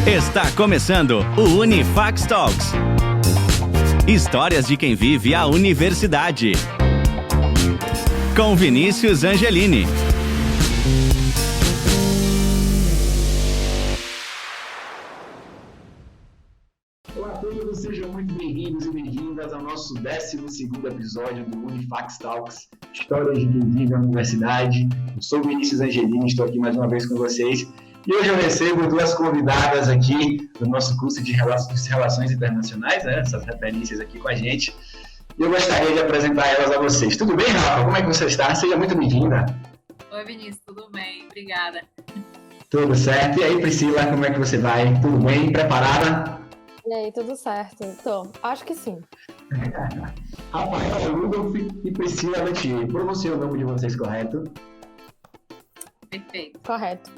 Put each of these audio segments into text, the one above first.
Está começando o Unifax Talks. Histórias de quem vive a universidade. Com Vinícius Angelini. Olá a todos, sejam muito bem-vindos e bem-vindas ao nosso 12º episódio do Unifax Talks, Histórias de quem vive a universidade. Eu sou o Vinícius Angelini, estou aqui mais uma vez com vocês. E hoje eu recebo duas convidadas aqui do nosso curso de Relações Internacionais, né? Essas referências aqui com a gente. E eu gostaria de apresentar elas a vocês. Tudo bem, Rafa? Como é que você está? Seja muito bem-vinda. Oi, Vinícius. Tudo bem? Obrigada. Tudo certo. E aí, Priscila, como é que você vai? Tudo bem? Preparada? E aí, tudo certo? Tô. Acho que sim. Rafael, Rudolf e Priscila Letier. Pronunciei o nome de vocês correto? Perfeito. Correto.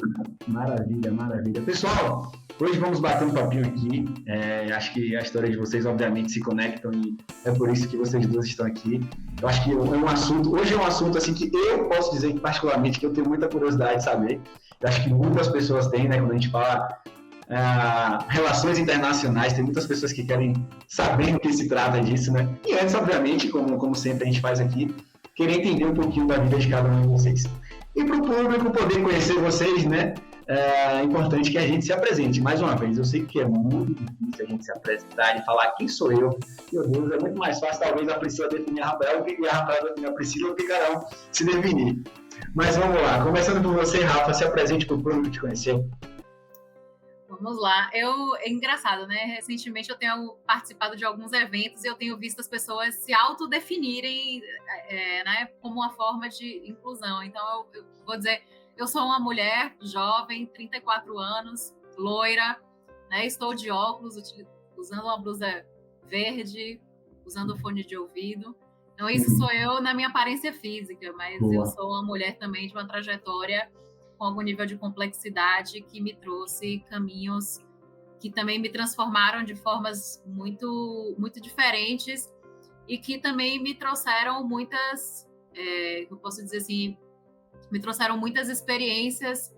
Maravilha, maravilha. Pessoal, hoje vamos bater um papinho aqui. Acho que a história de vocês, obviamente, se conectam e é por isso que vocês duas estão aqui. Eu acho que hoje é um assunto assim que eu posso dizer que, particularmente, que eu tenho muita curiosidade de saber. Eu acho que muitas pessoas têm, né, quando a gente fala relações internacionais, tem muitas pessoas que querem saber o que se trata disso, né? E antes, obviamente, como sempre a gente faz aqui, querer entender um pouquinho da vida de cada um de vocês. E para o público poder conhecer vocês, né, é importante que a gente se apresente. Mais uma vez, eu sei que é muito difícil a gente se apresentar e falar quem sou eu. Meu Deus, é muito mais fácil talvez a Priscila definir a Rafael e a Rafael definir a Priscila, que cada um se definir. Mas vamos lá, começando por você, Rafa, se apresente para o público te conhecer. Vamos lá. É engraçado, né? Recentemente eu tenho participado de alguns eventos e eu tenho visto as pessoas se autodefinirem né, como uma forma de inclusão. Então, eu vou dizer, eu sou uma mulher jovem, 34 anos, loira, né? Estou de óculos, usando uma blusa verde, usando fone de ouvido. Então, isso sou eu na minha aparência física, mas eu sou uma mulher também de uma trajetória com algum nível de complexidade que me trouxe caminhos que também me transformaram de formas muito, muito diferentes e que também me trouxeram muitas, eu posso dizer assim, me trouxeram muitas experiências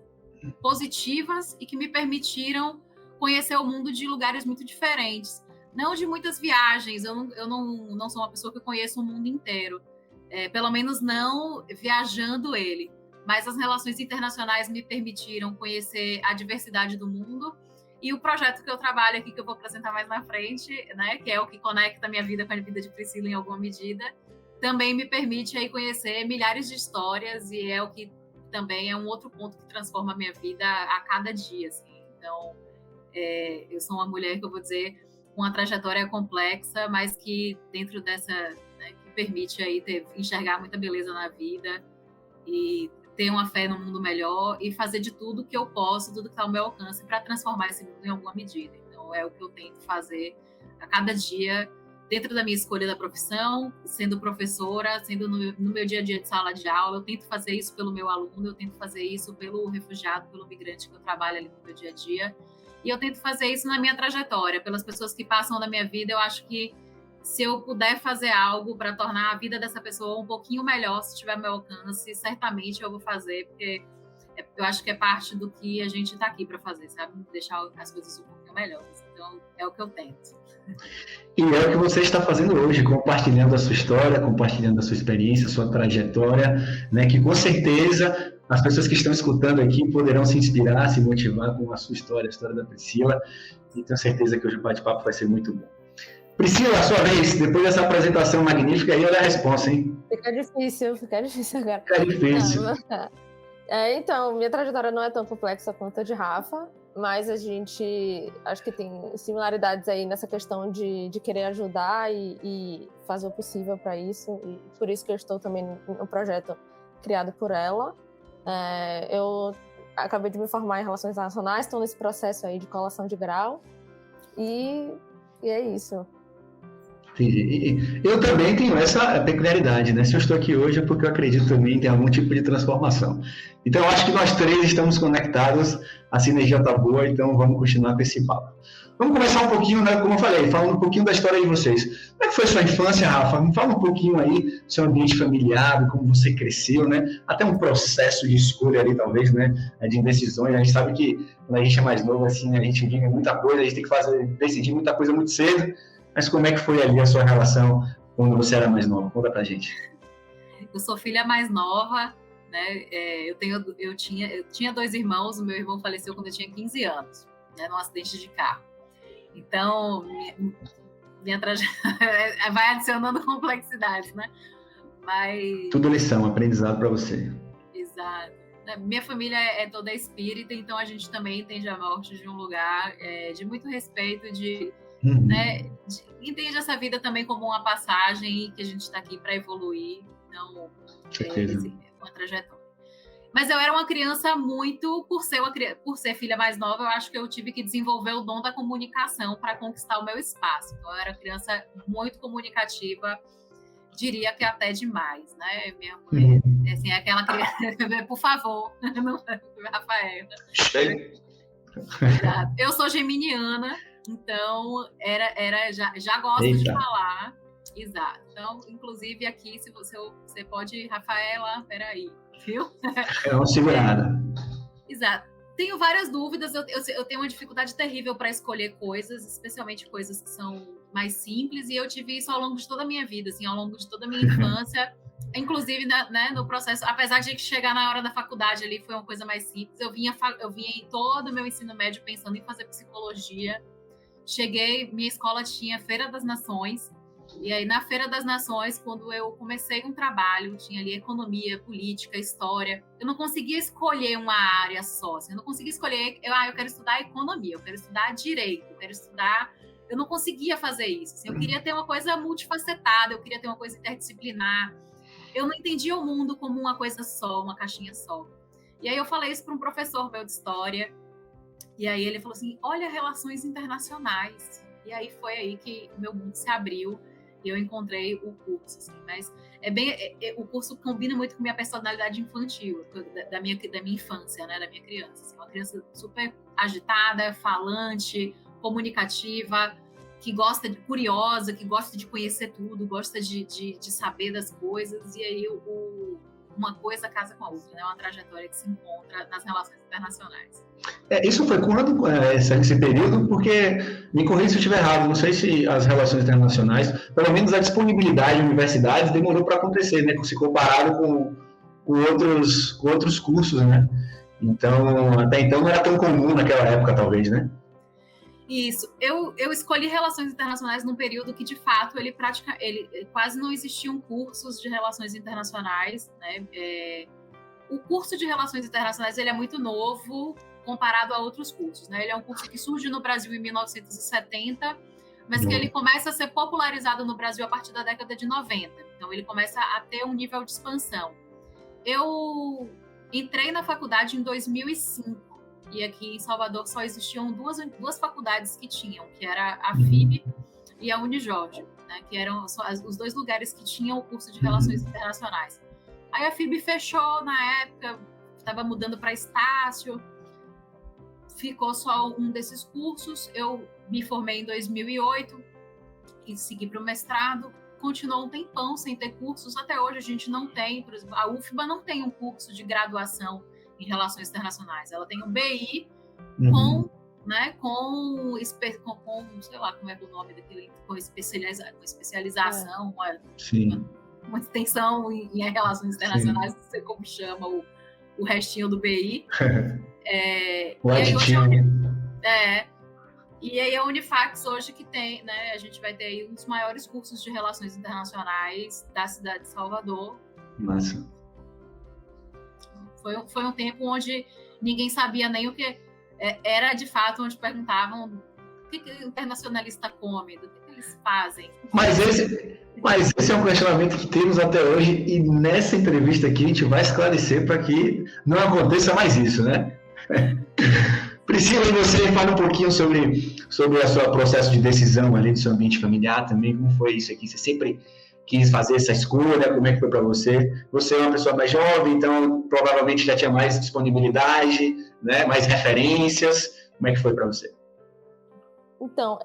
positivas e que me permitiram conhecer o mundo de lugares muito diferentes. Não de muitas viagens, eu não sou uma pessoa que conheça o mundo inteiro, pelo menos não viajando ele. Mas as relações internacionais me permitiram conhecer a diversidade do mundo e o projeto que eu trabalho aqui, que eu vou apresentar mais na frente, né, que é o que conecta a minha vida com a vida de Priscila em alguma medida, também me permite aí conhecer milhares de histórias e é o que também é um outro ponto que transforma a minha vida a cada dia. Assim. Então, eu sou uma mulher que eu vou dizer com uma trajetória complexa, mas que dentro dessa, né, que permite aí enxergar muita beleza na vida e ter uma fé no mundo melhor e fazer de tudo que eu posso, tudo que está ao meu alcance para transformar esse mundo em alguma medida. Então, é o que eu tento fazer a cada dia, dentro da minha escolha da profissão, sendo professora, sendo no meu dia a dia de sala de aula. Eu tento fazer isso pelo meu aluno, eu tento fazer isso pelo refugiado, pelo migrante que eu trabalho ali no meu dia a dia. E eu tento fazer isso na minha trajetória, pelas pessoas que passam na minha vida. Eu acho que se eu puder fazer algo para tornar a vida dessa pessoa um pouquinho melhor, se tiver meu alcance, certamente eu vou fazer, porque eu acho que é parte do que a gente está aqui para fazer, sabe? Deixar as coisas um pouquinho melhores. Então, é o que eu tento. E é o que você está fazendo hoje, compartilhando a sua história, compartilhando a sua experiência, a sua trajetória, né? Que com certeza as pessoas que estão escutando aqui poderão se inspirar, se motivar com a sua história, a história da Priscila. E tenho certeza que hoje o bate-papo vai ser muito bom. Priscila, a sua vez, depois dessa apresentação magnífica, aí olha a resposta, hein? Fica difícil agora. Fica difícil. Então, minha trajetória não é tão complexa quanto a de Rafa, mas a gente acho que tem similaridades aí nessa questão de querer ajudar e fazer o possível para isso, e por isso que eu estou também no projeto criado por ela. Eu acabei de me formar em Relações Internacionais, estou nesse processo aí de colação de grau, e é isso. Entendi. Eu também tenho essa peculiaridade, né? Se eu estou aqui hoje é porque eu acredito também em ter algum tipo de transformação. Então, eu acho que nós três estamos conectados, a sinergia está boa, então vamos continuar com esse papo. Vamos começar um pouquinho, né, como eu falei, falando um pouquinho da história de vocês. Como é que foi sua infância, Rafa? Me fala um pouquinho aí do seu ambiente familiar, como você cresceu, né? Até um processo de escolha ali, talvez, né? De indecisões. A gente sabe que quando a gente é mais novo, assim, a gente vive muita coisa, a gente tem que decidir muita coisa muito cedo. Mas como é que foi ali a sua relação quando você era mais nova? Conta pra gente. Eu sou filha mais nova, né? Eu tinha 2 irmãos, o meu irmão faleceu quando eu tinha 15 anos, né, num acidente de carro. Então, minha trajetória vai adicionando complexidade, né? Mas... Tudo lição, aprendizado para você. Exato. Minha família é toda espírita, então a gente também entende a morte de um lugar de muito respeito, né, entende essa vida também como uma passagem e que a gente está aqui para evoluir. Então, uma trajetória. Mas eu era uma criança muito, por ser filha mais nova, eu acho que eu tive que desenvolver o dom da comunicação para conquistar o meu espaço. Então, eu era criança muito comunicativa, diria que até demais, né? Minha mãe, assim, é aquela criança, por favor, Rafael. Eu sou geminiana, então já gosto de falar. Exato. Então, inclusive aqui, se você pode, Rafaela, peraí, viu? É uma segurada. Exato. Tenho várias dúvidas, eu tenho uma dificuldade terrível para escolher coisas, especialmente coisas que são mais simples, e eu tive isso ao longo de toda a minha vida, assim, ao longo de toda a minha infância, inclusive, né, no processo, apesar de chegar na hora da faculdade ali foi uma coisa mais simples, eu vinha em todo o meu ensino médio pensando em fazer psicologia. Minha escola tinha Feira das Nações, e aí na Feira das Nações, quando eu comecei um trabalho, tinha ali economia, política, história, eu não conseguia escolher uma área só, assim, eu não conseguia escolher, eu quero estudar economia, eu quero estudar direito, eu não conseguia fazer isso, assim, eu queria ter uma coisa multifacetada, eu queria ter uma coisa interdisciplinar, eu não entendia o mundo como uma coisa só, uma caixinha só. E aí eu falei isso para um professor meu de história, e aí ele falou assim, olha, relações internacionais. E aí foi aí que meu mundo se abriu e eu encontrei o curso, assim. Mas o curso combina muito com minha personalidade infantil, da minha infância, né, da minha criança. Assim, uma criança super agitada, falante, comunicativa, curiosa, que gosta de conhecer tudo, gosta de saber das coisas. E aí uma coisa casa com a outra, né? Uma trajetória que se encontra nas relações internacionais. Isso foi quando, esse período, porque, me corrija se eu estiver errado, não sei se as relações internacionais, pelo menos a disponibilidade de universidades demorou para acontecer, né? Se comparado com outros cursos, né? Então, até então não era tão comum naquela época, talvez, né? Isso. Eu escolhi relações internacionais num período que, de fato, ele quase não existiam cursos de relações internacionais, né? O curso de relações internacionais ele é muito novo comparado a outros cursos, né? Ele é um curso que surge no Brasil em 1970, mas que ele começa a ser popularizado no Brasil a partir da década de 90. Então, ele começa a ter um nível de expansão. Eu entrei na faculdade em 2005. E aqui em Salvador só existiam duas faculdades que tinham, que era a FIB e a Unijorge, né, que eram só os 2 lugares que tinham o curso de Relações Internacionais. Aí a FIB fechou na época, estava mudando para Estácio, ficou só um desses cursos. Eu me formei em 2008 e segui para o mestrado. Continuou um tempão sem ter cursos, até hoje a gente não tem, por exemplo, a UFBA não tem um curso de graduação em relações internacionais. Ela tem um BI com sei lá como é o nome daquele, com especialização, uma extensão em relações internacionais, não sei como chama o restinho do BI. E aí a Unifax hoje que tem, né, a gente vai ter aí um dos maiores cursos de relações internacionais da cidade de Salvador. Massa. Foi um tempo onde ninguém sabia nem o que era, de fato, onde perguntavam o que o internacionalista come, do que eles fazem. Mas esse é um questionamento que temos até hoje, e nessa entrevista aqui a gente vai esclarecer para que não aconteça mais isso, né? Priscila, e você fala um pouquinho sobre o seu processo de decisão ali do seu ambiente familiar também, como foi isso aqui? Você sempre quis fazer essa escolha? Como é que foi para você? Você é uma pessoa mais jovem, então provavelmente já tinha mais disponibilidade, né? Mais referências. Como é que foi para você? Então,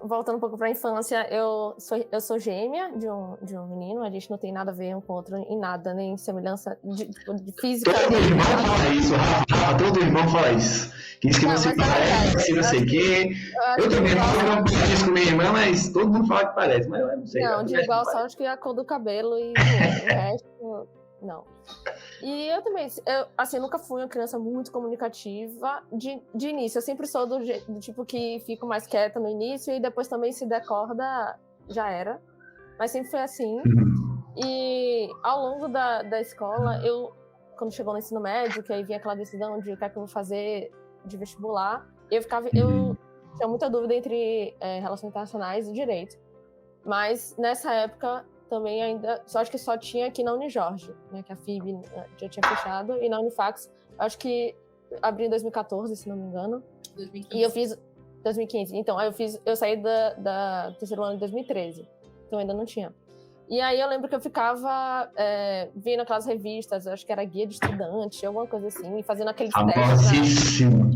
voltando um pouco para a infância, eu sou gêmea de um menino, a gente não tem nada a ver um com o outro em nada, nem semelhança de física. Todo irmão fala isso, Rafa, todo irmão fala isso. Diz que você parece, não sei o quê. Eu também não falo isso com minha irmã, mas todo mundo fala que parece, mas eu não sei. Não, de igual só acho que a cor do cabelo e o resto, não. E eu também, assim, nunca fui uma criança muito comunicativa de início. Eu sempre sou do tipo que fico mais quieta no início e depois também se der corda, já era. Mas sempre foi assim. E ao longo da escola, quando chegou no ensino médio, que aí vinha aquela decisão de o que é que eu vou fazer de vestibular, eu tinha muita dúvida entre relações internacionais e direito. Mas nessa época também ainda, acho que só tinha aqui na Unijorge, né, que a FIB já tinha fechado, e na Unifax, acho que abri em 2014, se não me engano. 2015. E eu fiz 2015. Então, eu saí da terceiro ano em 2013, então ainda não tinha. E aí eu lembro que eu ficava vendo aquelas revistas, acho que era Guia de Estudante, alguma coisa assim, fazendo aqueles testes. Famosíssimo!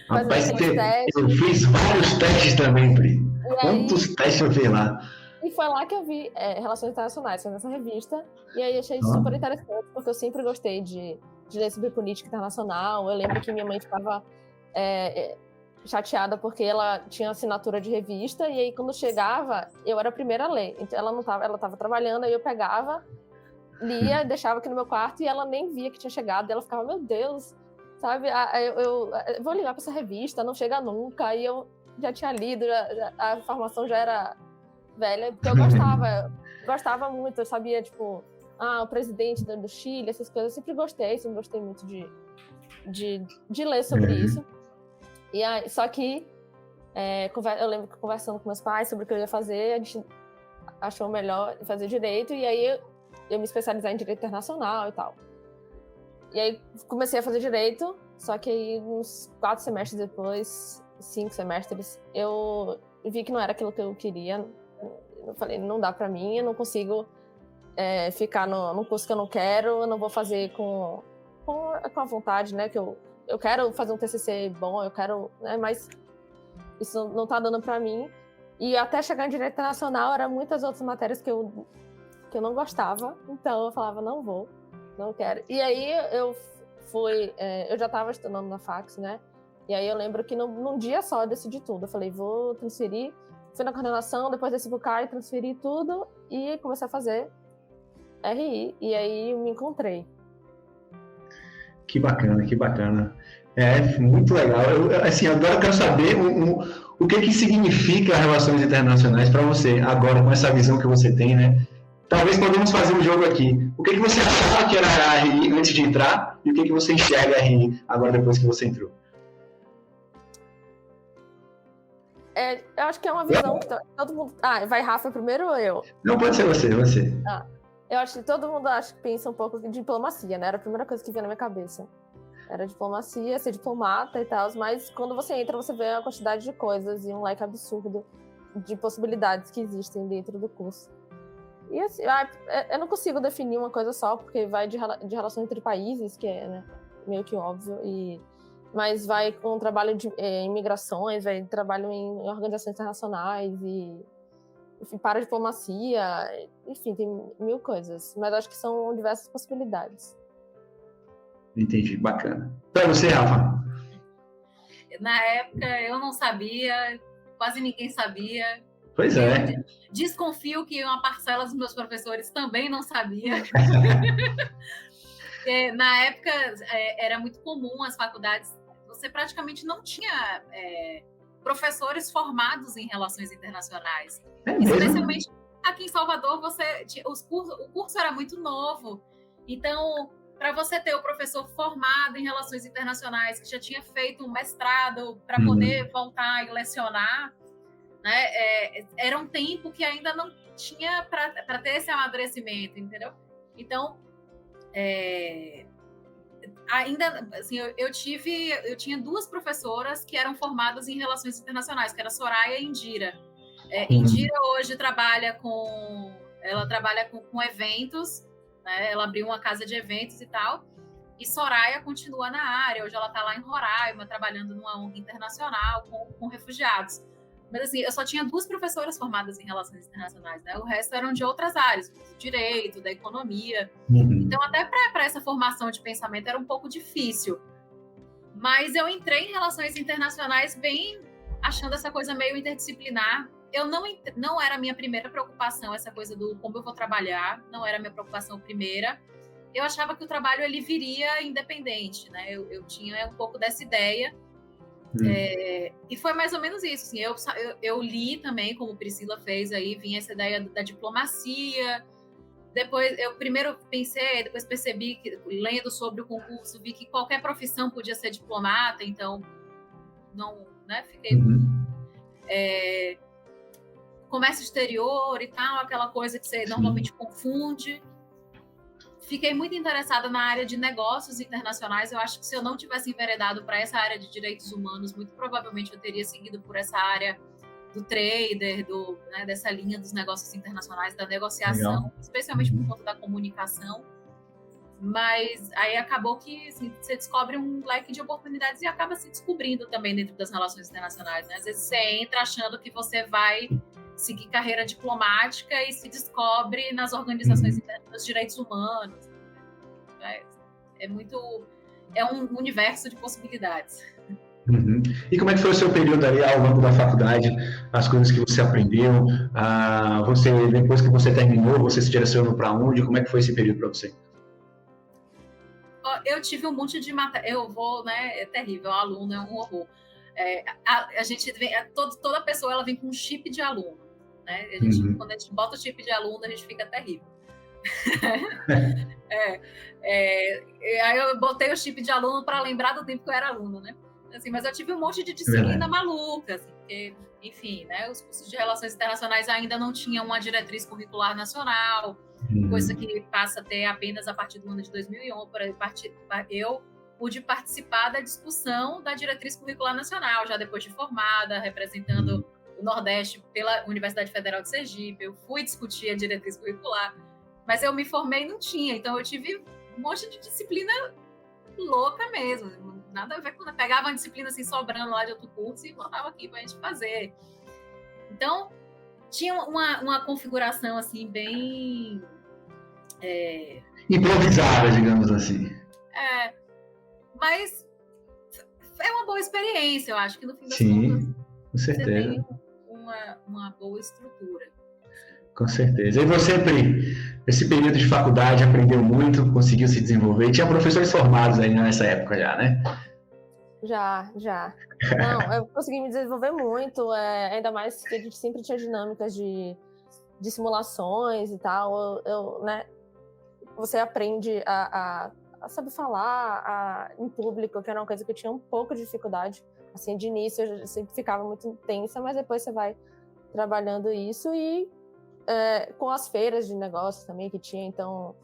Rapaz, eu fiz vários testes também, Pri. Quantos testes eu fiz lá? E foi lá que eu vi Relações Internacionais, foi nessa revista. E aí achei super interessante, porque eu sempre gostei de ler sobre política internacional. Eu lembro que minha mãe ficava chateada porque ela tinha assinatura de revista. E aí, quando chegava, eu era a primeira a ler. Então, ela estava trabalhando, aí eu pegava, lia, deixava aqui no meu quarto. E ela nem via que tinha chegado. E ela ficava, meu Deus, sabe? Eu vou ligar para essa revista, não chega nunca. Aí eu já tinha lido, a informação já era velha, porque eu gostava muito, eu sabia, tipo, o presidente do Chile, essas coisas, eu sempre gostei muito de ler sobre isso. E aí, só que eu lembro que conversando com meus pais sobre o que eu ia fazer, a gente achou melhor fazer direito, e aí eu me especializar em direito internacional e tal. E aí comecei a fazer direito, só que aí uns 4 semestres depois, 5 semestres, eu vi que não era aquilo que eu queria. Eu falei, não dá pra mim, eu não consigo ficar no curso que eu não quero, eu não vou fazer com a vontade, né, que eu quero fazer um TCC bom, eu quero, né, mas isso não tá dando pra mim. E até chegar em Direito Internacional, eram muitas outras matérias que eu não gostava, então eu falava, não quero. E aí eu já tava estudando na fax, né, e aí eu lembro que num dia só eu decidi tudo, eu falei, vou transferir. Fui na coordenação, depois desci pro CAI, transferi tudo e comecei a fazer RI. E aí me encontrei. Que bacana, que bacana. Muito legal. Assim, agora eu quero saber o que significa relações internacionais para você, agora com essa visão que você tem, né? Talvez podemos fazer um jogo aqui. O que você achava que era a RI antes de entrar e o que você enxerga a RI agora depois que você entrou? Eu acho que é uma visão que todo mundo... vai Rafa primeiro ou eu? Não, pode ser você. Eu acho que todo mundo pensa um pouco de diplomacia, né? Era a primeira coisa que vinha na minha cabeça. Era diplomacia, ser diplomata e tal, mas quando você entra, você vê uma quantidade de coisas e um leque absurdo de possibilidades que existem dentro do curso. E assim, eu não consigo definir uma coisa só, porque vai de relação entre países, que é, né, meio que óbvio, mas vai com trabalho em migrações, vai trabalho em organizações internacionais e, enfim, para a diplomacia, enfim, tem 1000 coisas, mas acho que são diversas possibilidades. Entendi, bacana. Para você, Rafa? Na época eu não sabia, quase ninguém sabia. Pois é. Desconfio que uma parcela dos meus professores também não sabia. Na época era muito comum as faculdades, você praticamente não tinha professores formados em relações internacionais. Especialmente aqui em Salvador, o curso era muito novo. Então, para você ter o professor formado em relações internacionais, que já tinha feito um mestrado para poder voltar e lecionar, né, era um tempo que ainda não tinha para ter esse amadurecimento, entendeu? Então, ainda, assim, eu tinha 2 professoras que eram formadas em relações internacionais, que era Soraya e Indira. Indira hoje trabalha com eventos, né? Ela abriu uma casa de eventos e tal, e Soraya continua na área. Hoje ela está lá em Roraima, trabalhando numa ONG internacional com refugiados. Mas assim, eu só tinha 2 professoras formadas em relações internacionais, né? O resto eram de outras áreas, do direito, da economia. Então, até para essa formação de pensamento era um pouco difícil. Mas eu entrei em relações internacionais bem achando essa coisa meio interdisciplinar. Eu não era a minha primeira preocupação, essa coisa do como eu vou trabalhar, não era a minha preocupação primeira. Eu achava que o trabalho ele viria independente, né? Eu tinha um pouco dessa ideia. E foi mais ou menos isso. Assim, eu li também, como Priscila fez aí, vinha essa ideia da diplomacia. Depois, eu primeiro pensei, depois percebi que, lendo sobre o concurso, vi que qualquer profissão podia ser diplomata, então, não, né, fiquei... comércio exterior e tal, aquela coisa que você normalmente confunde. Fiquei muito interessada na área de negócios internacionais. Eu acho que se eu não tivesse enveredado para essa área de direitos humanos, muito provavelmente eu teria seguido por essa área do trader, né, dessa linha dos negócios internacionais, da negociação, legal, especialmente por conta da comunicação. Mas aí acabou que assim, você descobre um leque de oportunidades e acaba se descobrindo também dentro das relações internacionais, né? Às vezes você entra achando que você vai seguir carreira diplomática e se descobre nas organizações internas dos direitos humanos. É um universo de possibilidades. E como é que foi o seu período ali ao longo da faculdade, as coisas que você aprendeu, depois que você terminou, você se direcionou para onde, como é que foi esse período para você? Eu tive um monte de matéria, né, é terrível, o aluno é um horror. A gente vem, toda pessoa ela vem com um chip de aluno, né? Quando a gente bota o chip de aluno, a gente fica terrível. Aí eu botei o chip de aluno para lembrar do tempo que eu era aluno, né? Assim, mas eu tive um monte de disciplina maluca, assim, porque, enfim, né, os cursos de relações internacionais ainda não tinham uma diretriz curricular nacional, coisa que passa a ter apenas a partir do ano de 2011. Eu pude participar da discussão da diretriz curricular nacional, já depois de formada, representando o Nordeste pela Universidade Federal de Sergipe. Eu fui discutir a diretriz curricular, mas eu me formei e não tinha, então eu tive um monte de disciplina louca mesmo, nada a ver quando eu pegava uma disciplina assim sobrando lá de outro curso e botava aqui pra gente fazer. Então, tinha uma configuração assim bem... improvisada, digamos assim. Mas é uma boa experiência, eu acho que no fim das contas, com certeza. Você tem uma boa estrutura. Com certeza. E você, Pri, esse período de faculdade aprendeu muito, conseguiu se desenvolver? Tinha professores formados aí nessa época já, né? Já. Não, eu consegui me desenvolver muito, ainda mais que a gente sempre tinha dinâmicas de simulações e tal. Né, você aprende a saber falar em público, que era uma coisa que eu tinha um pouco de dificuldade. Assim, de início eu sempre ficava muito intensa, mas depois você vai trabalhando isso e com as feiras de negócios também que tinha, então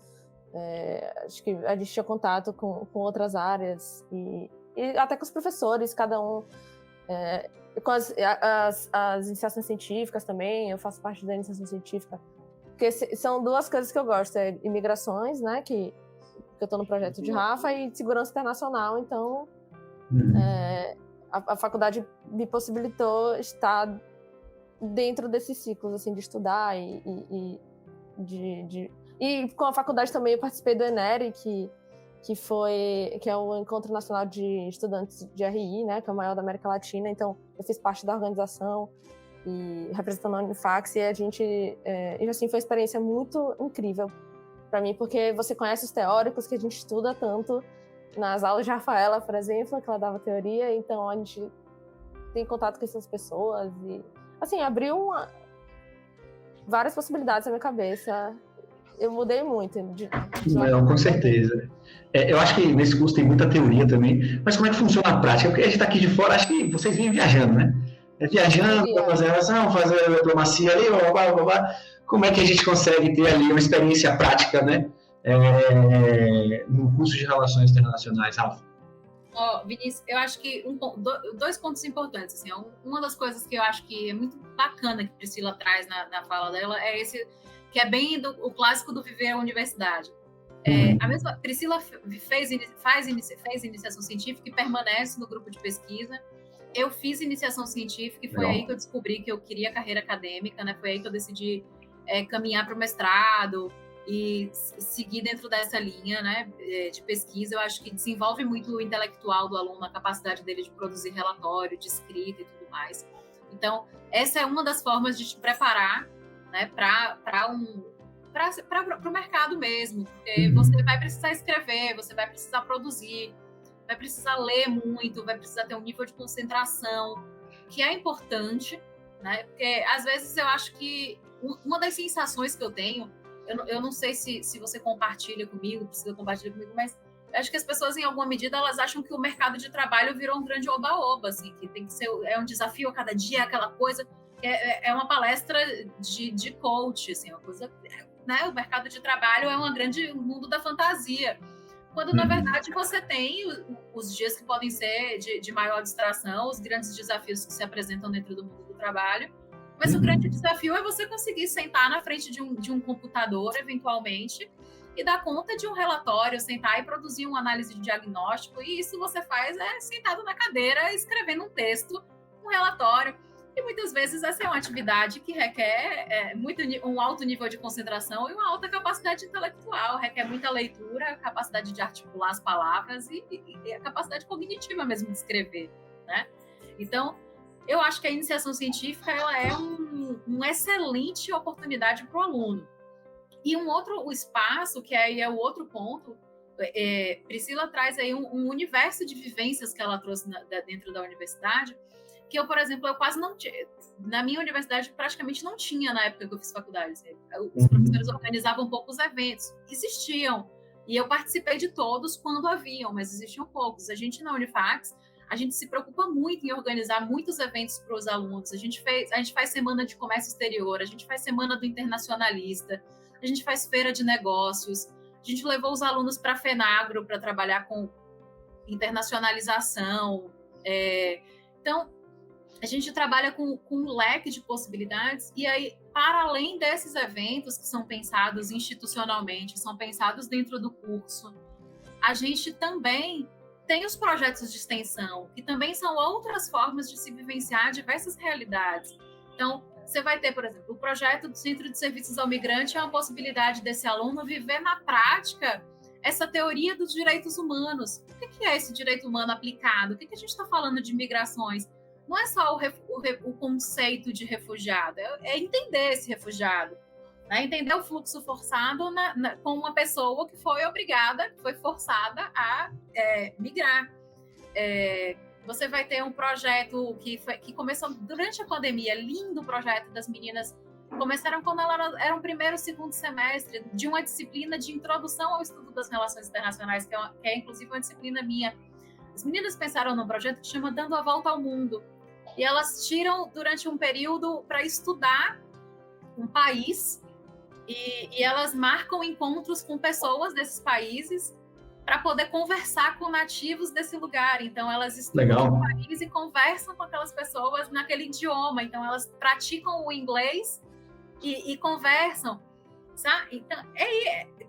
acho que a gente tinha contato com outras áreas e até com os professores, cada um, com as iniciações científicas também. Eu faço parte da iniciação científica, porque são 2 coisas que eu gosto, imigrações, né, que eu estou no projeto de Rafa, e segurança internacional, então a faculdade me possibilitou estar dentro desses ciclos, assim, de estudar e com a faculdade também eu participei do ENERI, que é o Encontro Nacional de Estudantes de RI, né, que é o maior da América Latina. Então eu fiz parte da organização e representando a Unifax, e a gente e assim foi uma experiência muito incrível para mim, porque você conhece os teóricos que a gente estuda tanto nas aulas de Rafaela, por exemplo, que ela dava teoria, então a gente tem contato com essas pessoas e assim, abriu várias possibilidades na minha cabeça. Eu mudei muito. Não, com certeza. Eu acho que nesse curso tem muita teoria também, mas como é que funciona a prática? Porque a gente está aqui de fora, acho que vocês vêm viajando, né? Viajando, para fazer relação, fazer diplomacia ali, blá. Como é que a gente consegue ter ali uma experiência prática, né? no curso de Relações Internacionais, Rafa? Vinícius, eu acho que dois pontos importantes. Assim, uma das coisas que eu acho que é muito bacana que Priscila traz na fala dela é esse, que é bem o clássico do viver a universidade. A mesma Priscila fez iniciação científica e permanece no grupo de pesquisa. Eu fiz iniciação científica e foi aí que eu descobri que eu queria carreira acadêmica, né? Foi aí que eu decidi caminhar para o mestrado e seguir dentro dessa linha, né, de pesquisa. Eu acho que desenvolve muito o intelectual do aluno, a capacidade dele de produzir relatório, de escrita e tudo mais. Então, essa é uma das formas de te preparar, né, para o mercado mesmo, porque você vai precisar escrever, você vai precisar produzir, vai precisar ler muito, vai precisar ter um nível de concentração, que é importante, né, porque às vezes eu acho que uma das sensações que eu tenho, eu não sei se você compartilha comigo, precisa compartilhar comigo, mas eu acho que as pessoas, em alguma medida, elas acham que o mercado de trabalho virou um grande oba-oba, assim, que tem que ser, um desafio a cada dia, aquela coisa, é uma palestra de coach, assim, uma coisa, né? O mercado de trabalho é um grande mundo da fantasia, quando, na verdade, você tem os dias que podem ser de maior distração, os grandes desafios que se apresentam dentro do mundo do trabalho. Mas o grande desafio é você conseguir sentar na frente de um computador, eventualmente, e dar conta de um relatório, sentar e produzir uma análise de diagnóstico. E isso você faz sentado na cadeira, escrevendo um texto, um relatório. E muitas vezes essa é uma atividade que requer um alto nível de concentração e uma alta capacidade intelectual, requer muita leitura, capacidade de articular as palavras e a capacidade cognitiva mesmo de escrever, né? Então, eu acho que a iniciação científica ela é uma excelente oportunidade para o aluno. E um outro espaço, que aí é o outro ponto, Priscila traz aí um universo de vivências que ela trouxe dentro da universidade, que eu, por exemplo, eu quase não tinha. Na minha universidade, praticamente não tinha na época que eu fiz faculdade. Os professores organizavam poucos eventos. Existiam. E eu participei de todos quando haviam, mas existiam poucos. A gente, na Unifax, a gente se preocupa muito em organizar muitos eventos para os alunos. A gente faz semana de comércio exterior, a gente faz semana do internacionalista, a gente faz feira de negócios, a gente levou os alunos para a FENAGRO para trabalhar com internacionalização. Então, a gente trabalha com um leque de possibilidades, e aí, para além desses eventos que são pensados institucionalmente, são pensados dentro do curso, a gente também tem os projetos de extensão, que também são outras formas de se vivenciar diversas realidades. Então, você vai ter, por exemplo, o projeto do Centro de Serviços ao Migrante é uma possibilidade desse aluno viver na prática essa teoria dos direitos humanos. O que é esse direito humano aplicado? O que a gente está falando de migrações? Não é só o conceito de refugiado, é entender esse refugiado, né? Entender o fluxo forçado com uma pessoa que foi obrigada, foi forçada a migrar. Você vai ter um projeto que começou durante a pandemia, lindo projeto das meninas, começaram quando elas eram primeiro, segundo semestre, de uma disciplina de introdução ao estudo das relações internacionais, que é inclusive uma disciplina minha. As meninas pensaram num projeto que chama Dando a Volta ao Mundo, e elas tiram durante um período para estudar um país, e elas marcam encontros com pessoas desses países para poder conversar com nativos desse lugar. Então, elas estudam o país e conversam com aquelas pessoas naquele idioma. Então, elas praticam o inglês e conversam, sabe? Então,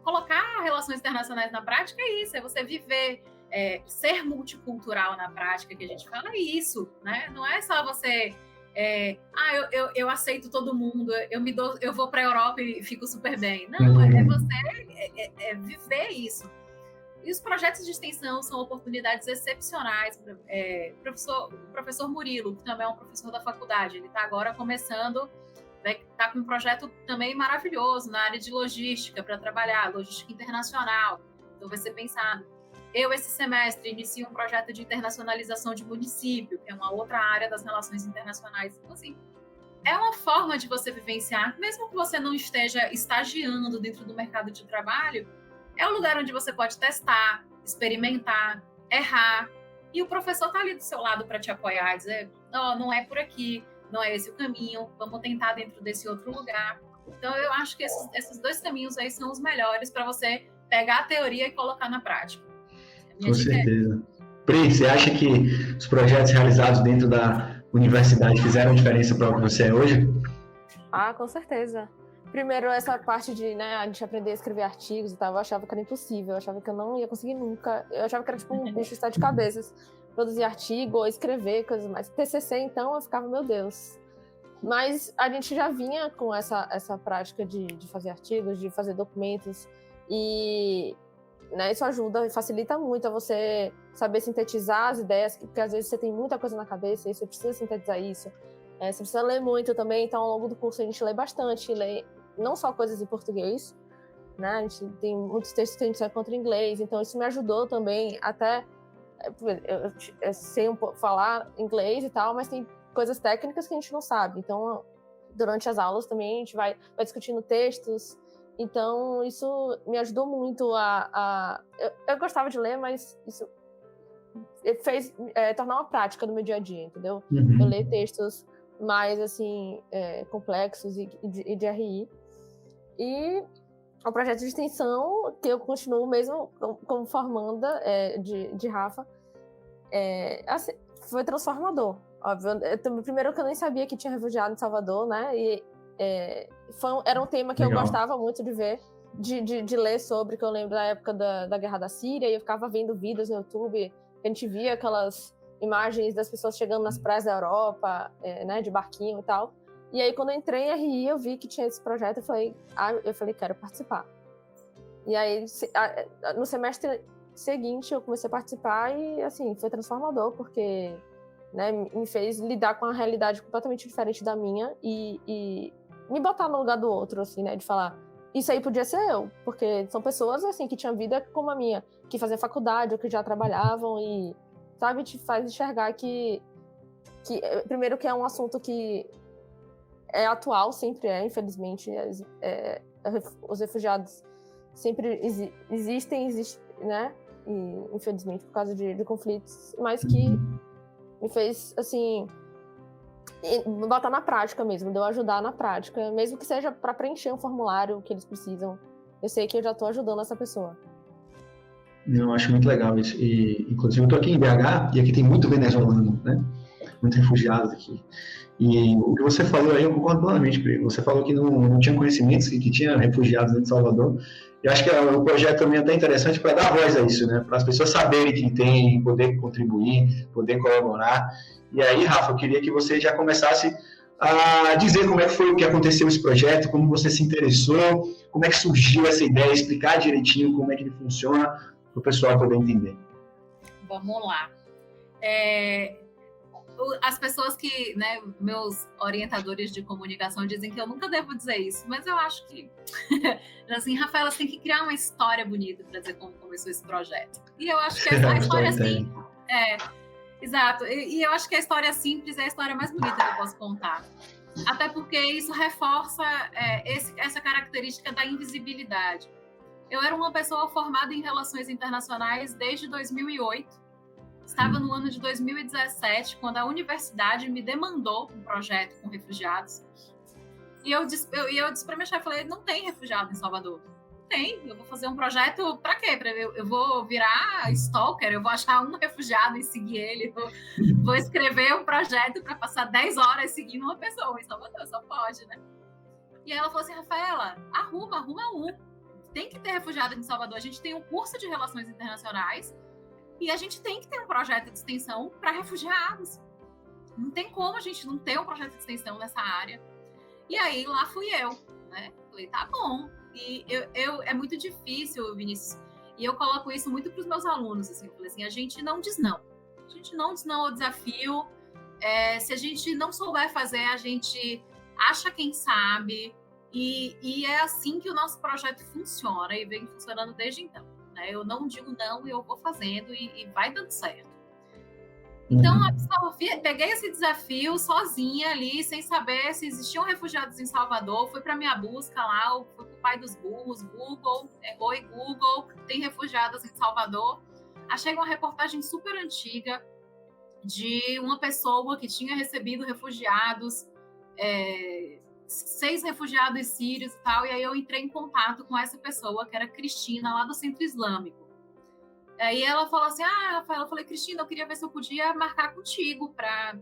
colocar relações internacionais na prática é isso, é você viver, ser multicultural na prática, que a gente fala, é isso, né? Não é só você... eu aceito todo mundo, eu vou para a Europa e fico super bem. Não, é você viver isso. E os projetos de extensão são oportunidades excepcionais. O professor Murilo, que também é um professor da faculdade, ele está agora começando, está com um projeto também maravilhoso na área de logística, para trabalhar, logística internacional. Então vai ser pensado. Eu, esse semestre, inicio um projeto de internacionalização de município, que é uma outra área das relações internacionais. Então, assim, é uma forma de você vivenciar, mesmo que você não esteja estagiando dentro do mercado de trabalho, é um lugar onde você pode testar, experimentar, errar, e o professor está ali do seu lado para te apoiar, dizer, não é por aqui, não é esse o caminho, vamos tentar dentro desse outro lugar. Então, eu acho que esses dois caminhos aí são os melhores para você pegar a teoria e colocar na prática. Com certeza. Pri, você acha que os projetos realizados dentro da universidade fizeram diferença para o que você é hoje? Ah, com certeza. Primeiro, essa parte de, né, a gente aprender a escrever artigos e tal, eu achava que era impossível, eu achava que eu não ia conseguir nunca. Eu achava que era tipo um bicho de sete cabeças, produzir artigo ou escrever coisas mais. TCC, então, eu ficava, meu Deus. Mas a gente já vinha com essa prática de fazer artigos, de fazer documentos, e né, isso ajuda e facilita muito a você saber sintetizar as ideias, porque às vezes você tem muita coisa na cabeça e você precisa sintetizar isso. Você precisa ler muito também, então ao longo do curso a gente lê bastante, lê não só coisas em português, né? A gente tem muitos textos que a gente só encontra em inglês, então isso me ajudou também, até eu sei falar inglês e tal, mas tem coisas técnicas que a gente não sabe, então durante as aulas também a gente vai discutindo textos, então isso me ajudou muito eu gostava de ler, mas isso fez tornar uma prática no meu dia a dia, entendeu? Eu leio textos mais assim complexos e de RI, e o projeto de extensão que eu continuo mesmo como formanda de Rafa assim, foi transformador, óbvio. Primeiro que eu nem sabia que tinha refugiado em Salvador, né, e era um tema que Legal. Eu gostava muito de ver, de ler sobre, que eu lembro da época da Guerra da Síria, e eu ficava vendo vídeos no YouTube, a gente via aquelas imagens das pessoas chegando nas praias da Europa, né, de barquinho e tal. E aí, quando eu entrei em RI, eu vi que tinha esse projeto, eu falei, quero participar. E aí, no semestre seguinte, eu comecei a participar e, assim, foi transformador, porque, né, me fez lidar com uma realidade completamente diferente da minha e me botar no lugar do outro, assim, né, de falar, isso aí podia ser eu, porque são pessoas, assim, que tinham vida como a minha, que faziam faculdade ou que já trabalhavam e, sabe, te faz enxergar que primeiro que é um assunto que é atual, sempre infelizmente, os refugiados sempre existem, né, e infelizmente por causa de conflitos, mas que me fez, assim, botar na prática mesmo, de eu ajudar na prática, mesmo que seja para preencher um formulário que eles precisam, eu sei que eu já estou ajudando essa pessoa. Eu acho muito legal isso. E, inclusive, eu estou aqui em BH e aqui tem muito venezuelano, né? Muitos refugiados aqui. E o que você falou aí, eu concordo plenamente. Você falou que não tinha conhecimentos que tinha refugiados dentro de Salvador. Eu acho que o projeto também é até interessante para dar voz a isso, né? Para as pessoas saberem que tem, poder contribuir, poder colaborar. E aí, Rafa, eu queria que você já começasse a dizer como é que foi que aconteceu esse projeto, como você se interessou, como é que surgiu essa ideia, explicar direitinho como é que ele funciona, para o pessoal poder entender. Vamos lá. As pessoas que, né, meus orientadores de comunicação dizem que eu nunca devo dizer isso, mas eu acho que, assim, Rafaela, você tem que criar uma história bonita para dizer como começou esse projeto. E eu acho que a história assim, exato. E eu acho que a história simples é a história mais bonita que eu posso contar. Até porque isso reforça essa característica da invisibilidade. Eu era uma pessoa formada em Relações Internacionais desde 2008. Estava no ano de 2017, quando a universidade me demandou um projeto com refugiados. E eu disse para minha chefe, falei, não tem refugiado em Salvador. Tem, eu vou fazer um projeto para quê? Eu vou virar stalker, eu vou achar um refugiado e seguir ele, vou escrever um projeto para passar 10 horas seguindo uma pessoa em Salvador, só pode, né? E ela falou assim, Rafaela, arruma um. Tem que ter refugiado em Salvador. A gente tem um curso de Relações Internacionais e a gente tem que ter um projeto de extensão para refugiados. Não tem como a gente não ter um projeto de extensão nessa área. E aí, lá fui eu, né? Falei, tá bom. E é muito difícil, Vinícius, e eu coloco isso muito para os meus alunos, assim, eu falei assim, a gente não diz não. A gente não diz não ao desafio. Se a gente não souber fazer, a gente acha quem sabe. E é assim que o nosso projeto funciona e vem funcionando desde então. Né? Eu não digo não e eu vou fazendo e vai dando certo. Então, peguei esse desafio sozinha ali, sem saber se existiam refugiados em Salvador. Fui para minha busca lá, fui para o pai dos burros, Google, oi Google, tem refugiados em Salvador. Achei uma reportagem super antiga de uma pessoa que tinha recebido refugiados 6 refugiados sírios e tal, e aí eu entrei em contato com essa pessoa, que era Cristina, lá do Centro Islâmico. Aí ela falou assim, Rafaela, eu falei, Cristina, eu queria ver se eu podia marcar contigo para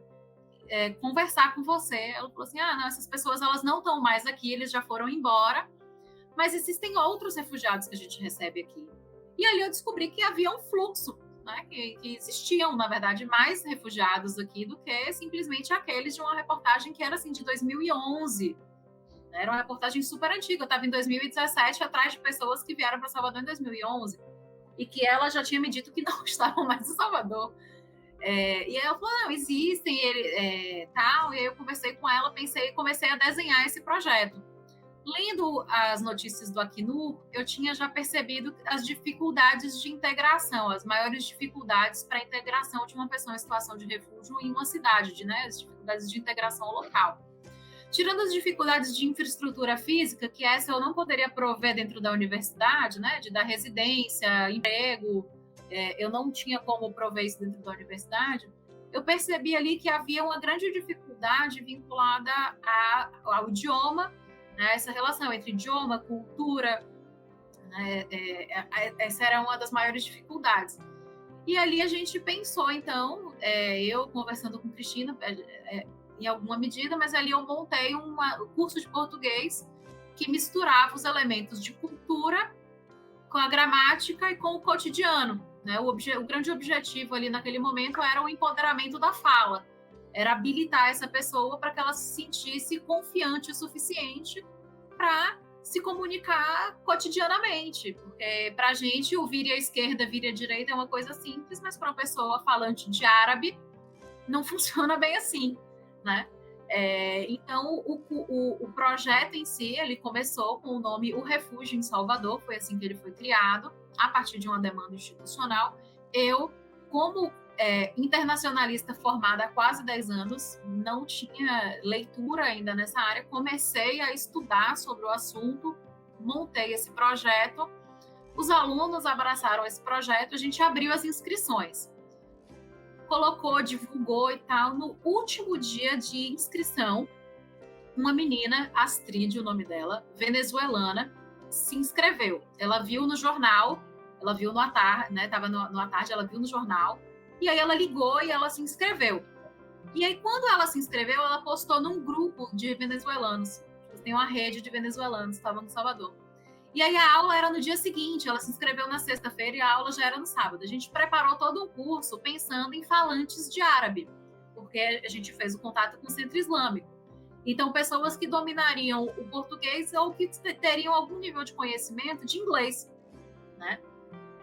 conversar com você. Ela falou assim, não, essas pessoas elas não estão mais aqui, eles já foram embora, mas existem outros refugiados que a gente recebe aqui. E ali eu descobri que havia um fluxo, né, que existiam, na verdade, mais refugiados aqui do que simplesmente aqueles de uma reportagem que era assim, de 2011. Era uma reportagem super antiga, eu estava em 2017 atrás de pessoas que vieram para Salvador em 2011 e que ela já tinha me dito que não estavam mais em Salvador. E aí ela falou, não, existem, tal, e aí eu conversei com ela, comecei a desenhar esse projeto. Lendo as notícias do Acnur, eu tinha já percebido as dificuldades de integração, as maiores dificuldades para a integração de uma pessoa em situação de refúgio em uma cidade, né? As dificuldades de integração local. Tirando as dificuldades de infraestrutura física, que essa eu não poderia prover dentro da universidade, né? De dar residência, emprego, eu não tinha como prover isso dentro da universidade, eu percebi ali que havia uma grande dificuldade vinculada ao idioma, né, essa relação entre idioma, cultura, né, essa era uma das maiores dificuldades. E ali a gente pensou, então, eu conversando com Cristina, em alguma medida, mas ali eu montei um curso de português que misturava os elementos de cultura com a gramática e com o cotidiano. Né? O grande objetivo ali naquele momento era o empoderamento da fala, era habilitar essa pessoa para que ela se sentisse confiante o suficiente para se comunicar cotidianamente, porque para a gente o vire à esquerda, vire à direita é uma coisa simples, mas para uma pessoa falante de árabe não funciona bem assim, né? Então o projeto em si, ele começou com o nome O Refúgio em Salvador, foi assim que ele foi criado, a partir de uma demanda institucional. Eu, como internacionalista formada há quase 10 anos, não tinha leitura ainda nessa área, comecei a estudar sobre o assunto, montei esse projeto, os alunos abraçaram esse projeto, a gente abriu as inscrições. Colocou, divulgou e tal. No último dia de inscrição, uma menina, Astrid, o nome dela, venezuelana, se inscreveu. Ela viu no jornal, ela viu no Atarde, né? Estava no Atarde, ela viu no jornal, e aí ela ligou e ela se inscreveu. E aí, quando ela se inscreveu, ela postou num grupo de venezuelanos. Tem uma rede de venezuelanos, estavam no Salvador. E aí a aula era no dia seguinte, ela se inscreveu na sexta-feira e a aula já era no sábado. A gente preparou todo um curso pensando em falantes de árabe, porque a gente fez o contato com o Centro Islâmico. Então, pessoas que dominariam o português ou que teriam algum nível de conhecimento de inglês, né?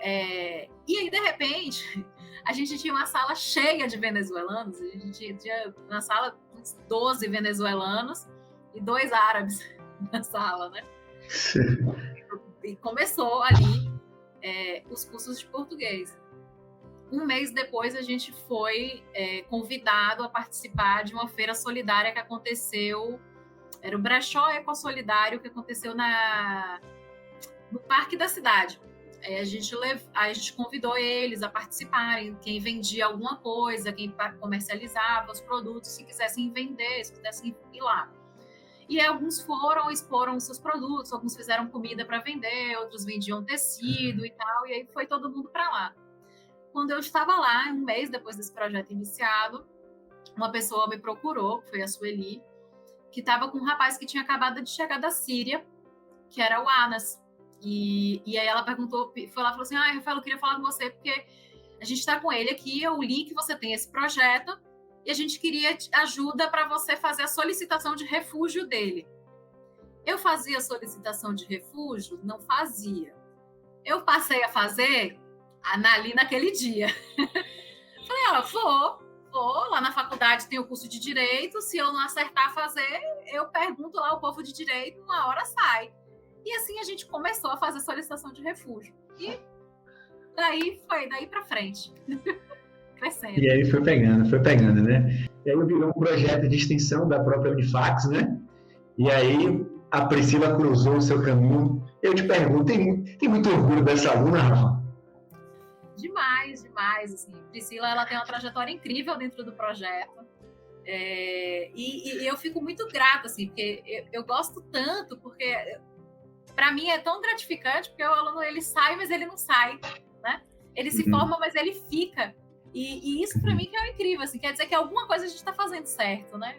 E aí, de repente, a gente tinha uma sala cheia de venezuelanos, a gente tinha na sala uns 12 venezuelanos e 2 árabes na sala, né? E começou ali os cursos de português. Um mês depois, a gente foi convidado a participar de uma feira solidária que aconteceu, era o Brechó Ecossolidário, que aconteceu no Parque da Cidade. A gente convidou eles a participarem, quem vendia alguma coisa, quem comercializava os produtos, se quisessem vender, se quisessem ir lá. E alguns exporam seus produtos, alguns fizeram comida para vender, outros vendiam tecido e tal, e aí foi todo mundo para lá. Quando eu estava lá, um mês depois desse projeto iniciado, uma pessoa me procurou, que foi a Sueli, que estava com um rapaz que tinha acabado de chegar da Síria, que era o Anas. E aí ela perguntou, foi lá e falou assim, Rafael, eu queria falar com você, porque a gente está com ele aqui, eu li que você tem esse projeto, e a gente queria ajuda para você fazer a solicitação de refúgio dele. Eu fazia solicitação de refúgio? Não fazia. Eu passei a fazer ali naquele dia. Falei, vou, lá na faculdade tem o curso de Direito, se eu não acertar a fazer, eu pergunto lá ao povo de Direito, uma hora sai. E assim a gente começou a fazer solicitação de refúgio. E daí para frente. Crescendo. E aí foi pegando, né? E aí virou um projeto de extensão da própria Unifax, né? E aí a Priscila cruzou o seu caminho. Eu te pergunto, tem muito orgulho dessa aluna, Rafa? Demais. Assim. Priscila, ela tem uma trajetória incrível dentro do projeto. E eu fico muito grata, assim, porque eu gosto tanto, porque para mim é tão gratificante, porque o aluno ele sai, mas ele não sai, né? Ele se forma, mas ele fica. E isso para mim que é incrível, assim, quer dizer que alguma coisa a gente está fazendo certo, né?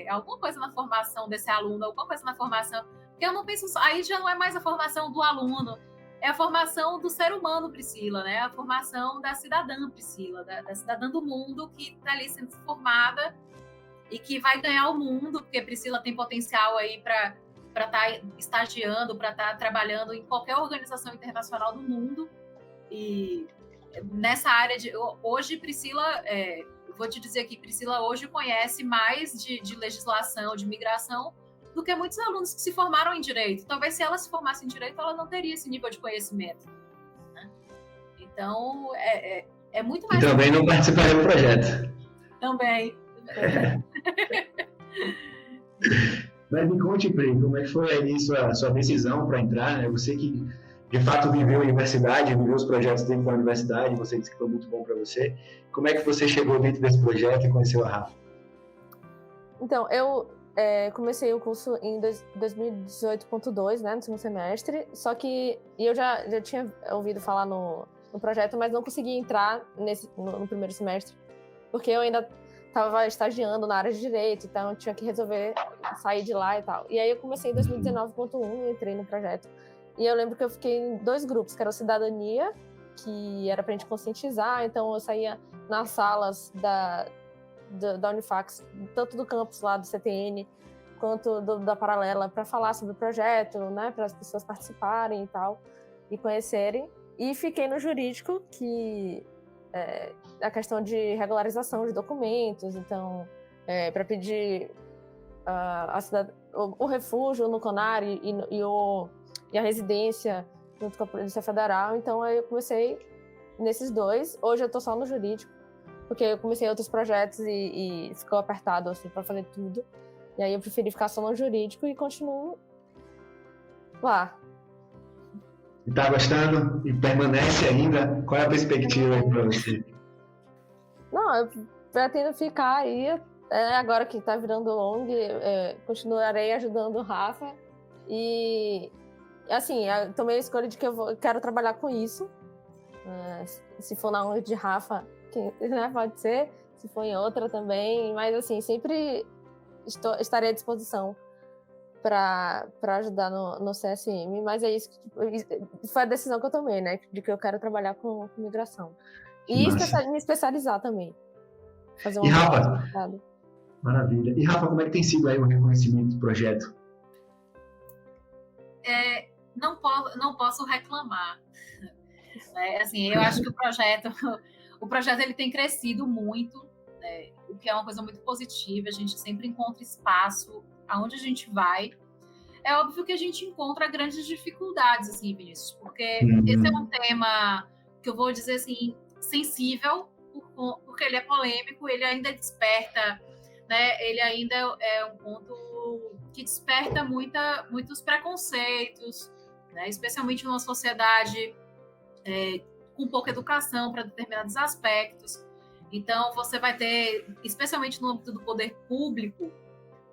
Alguma coisa na formação desse aluno, alguma coisa na formação, porque eu não penso só, aí já não é mais a formação do aluno, é a formação do ser humano, Priscila, né? A formação da cidadã, Priscila, da cidadã do mundo que está ali sendo formada e que vai ganhar o mundo, porque Priscila tem potencial aí para estar estagiando, para estar trabalhando em qualquer organização internacional do mundo. E nessa área hoje, Priscila, vou te dizer aqui, Priscila hoje conhece mais de legislação, de migração, do que muitos alunos que se formaram em Direito. Talvez se ela se formasse em Direito, ela não teria esse nível de conhecimento, né? Então, é muito mais... E também não participaria do projeto. Também. Mas me conte, Pri, como é que foi aí sua decisão para entrar, né? Você que, de fato, viveu a universidade, viveu os projetos dentro da universidade, você disse que foi muito bom para você. Como é que você chegou dentro desse projeto e conheceu a Rafa? Então, eu comecei o curso em 2018.2, né, no segundo semestre, só que eu já tinha ouvido falar no projeto, mas não consegui entrar no primeiro semestre, porque eu ainda estava estagiando na área de Direito, então eu tinha que resolver sair de lá e tal. E aí eu comecei em 2019.1, entrei no projeto, e eu lembro que eu fiquei em 2 grupos, que era o Cidadania, que era pra gente conscientizar, então eu saía nas salas da Unifax, tanto do campus lá do CTN, quanto da Paralela, para falar sobre o projeto, né, para as pessoas participarem e tal, e conhecerem. E fiquei no jurídico, que a questão de regularização de documentos, então, para pedir o refúgio no CONAR e a residência junto com a Polícia Federal. Então, aí eu comecei nesses 2. Hoje eu estou só no jurídico, porque eu comecei outros projetos e ficou apertado assim, para fazer tudo. E aí eu preferi ficar só no jurídico e continuo lá. E tá gostando? E permanece ainda? Qual é a perspectiva aí para você? Não, eu pretendo ficar aí, agora que tá virando ONG, continuarei ajudando o Rafa. E, assim, eu tomei a escolha de que eu quero trabalhar com isso. Se for na ONG de Rafa, né, pode ser, se for em outra também, mas assim, sempre estarei à disposição para ajudar no CSM, mas é isso, foi a decisão que eu tomei, né, de que eu quero trabalhar com migração. E me especializar também. Fazer E Rafa, maravilha. E Rafa, como é que tem sido aí o reconhecimento do projeto? Não posso reclamar. Assim, eu acho que o projeto ele tem crescido muito, né, o que é uma coisa muito positiva. A gente sempre encontra espaço aonde a gente vai. É óbvio que a gente encontra grandes dificuldades, assim, Vinícius, porque esse é um tema que eu vou dizer assim, sensível, porque ele é polêmico, ele ainda desperta, né, ele ainda é um ponto que desperta muitos preconceitos, né, especialmente numa sociedade com pouca educação para determinados aspectos. Então, você vai ter, especialmente no âmbito do poder público,